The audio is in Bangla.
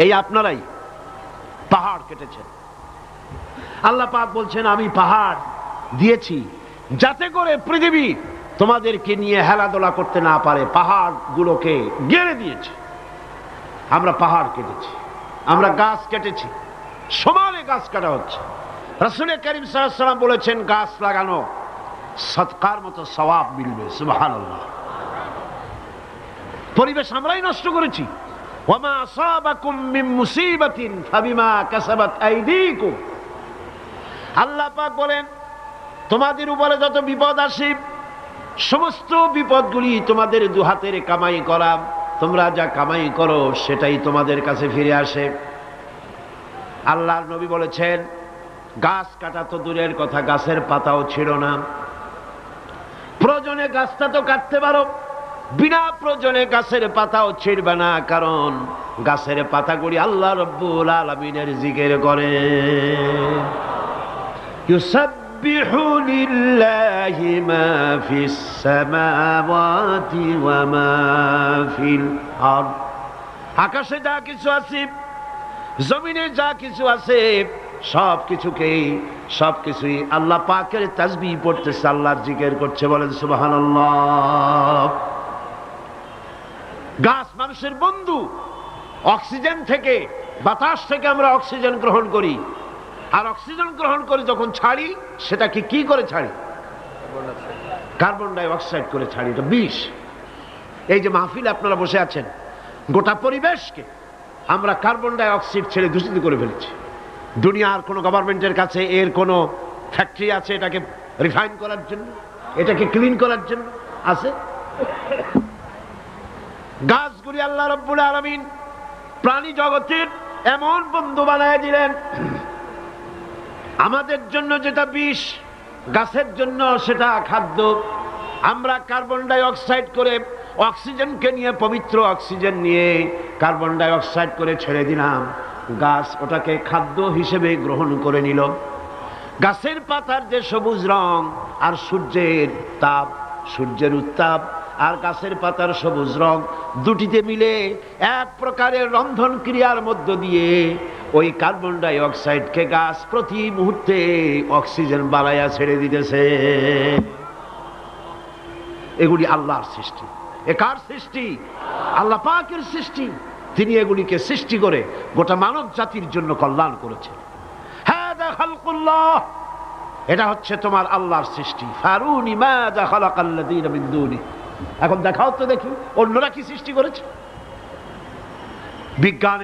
এই আপনারাই পাহাড় কেটেছেন। আল্লাহ পাক বলছেন আমি পাহাড় দিয়েছি যাতে করে পৃথিবী তোমাদেরকে নিয়ে হেলাদোলা করতে না পারে, পাহাড় গুলোকে গেড়ে দিয়েছে। আমরা পাহাড় কেটেছি, আমরা গাছ কেটেছি, সমানে গাছ কাটা হচ্ছে। রাসূল করিম সাল্লাল্লাহু আলাইহি ওয়াসাল্লাম বলেছেন গাছ লাগানো সদকার মতো সওয়াব মিলবে। সুবহানাল্লাহ। পরিবেশ আমরাই নষ্ট করেছি। ওয়ামা আসাবাকুম মিন মুসিবাতিন ফাবিমা কাসাবাত আইদিকুম। আল্লাহ পাক বলেন তোমাদের উপরে যত বিপদ আসে সমস্ত বিপদগুলি তোমাদের দুহাতের কামাই করা, তোমরা যা কামাই করো সেটাই তোমাদের কাছে ফিরে আসে। আল্লাহর নবী বলেছেন গাছ কাটা তো দূরের কথা, গাছের পাতাও ছিল না। প্রয়োজনে গাছটা তো কাটতে পারো, বিনা প্রয়োজনে গাছের পাতাও ছিঁড়বে না, কারণ গাছের পাতাগুলি আল্লাহ রব্বুল আলামিনের জিকির করে। ইউসাব্বিহু লিল্লাহি মা ফিস সামাওয়াতি ওয়া মা ফিল আরদ। আকাশে যা কিছু আছে, জমিনে যা কিছু আছে, সবকিছুই আল্লাহ পাকের তাসবিহ পড়তেছে, আল্লাহর জিকির করছে। বলেন সুবহানাল্লাহ। গাছ মানুষের বন্ধু। অক্সিজেন থেকে, বাতাস থেকে আমরা অক্সিজেন গ্রহণ করি, আর অক্সিজেন গ্রহণ করে যখন ছাড়ি সেটাকে কি করে ছাড়ি? কার্বন ডাই অক্সাইড করে ছাড়ি। এটা বিষ। এই যে মাহফিলে আপনারা বসে আছেন, গোটা পরিবেশকে আমরা কার্বন ডাই অক্সাইড ছেড়ে দূষিত করে ফেলেছি। দুনিয়ার কোন গভর্নমেন্টের কাছে এর কোন ফ্যাক্টরি আছে এটাকে রিফাইন করার জন্য, এটাকে ক্লিন করার জন্য আছে? গাছগুলি আল্লাহ রাব্বুল আলামিন প্রাণী জগতের এমন বন্ধু বানায় দিলেন, আমাদের জন্য যেটা বিষ গাছের জন্য সেটা খাদ্য। আমরা কার্বন ডাই অক্সাইড করে অক্সিজেনকে নিয়ে, পবিত্র অক্সিজেন নিয়ে কার্বন ডাই অক্সাইড করে ছেড়ে দিলাম, গাছ ওটাকে খাদ্য হিসেবে গ্রহণ করে নিল। গাছের পাতার যে সবুজ রং আর সূর্যের তাপ, সূর্যের উত্তাপ আর গাছের পাতার সবুজ রং দুটিতে মিলে এক প্রকারের রন্ধন ক্রিয়ার মধ্য দিয়ে ওই কার্বন ডাই অক্সাইডকে গাছ প্রতি মুহূর্তে অক্সিজেন বাড়াইয়া ছেড়ে দিতেছে। এগুলি আল্লাহর সৃষ্টি। এ কার সৃষ্টি? আল্লাহ পাকের সৃষ্টি। তিনি এগুলিকে সৃষ্টি করে গোটা মানব জাতির জন্য কল্যাণ করেছেন। হাযা খালকুল্লাহ, এটা হচ্ছে তোমার আল্লাহর সৃষ্টি। ফারুনি মাযা খালাকাল্লাযীনা মিন দুনি। এখন দেখাও তো দেখি অন্যরা কি সৃষ্টি করেছে। বিজ্ঞান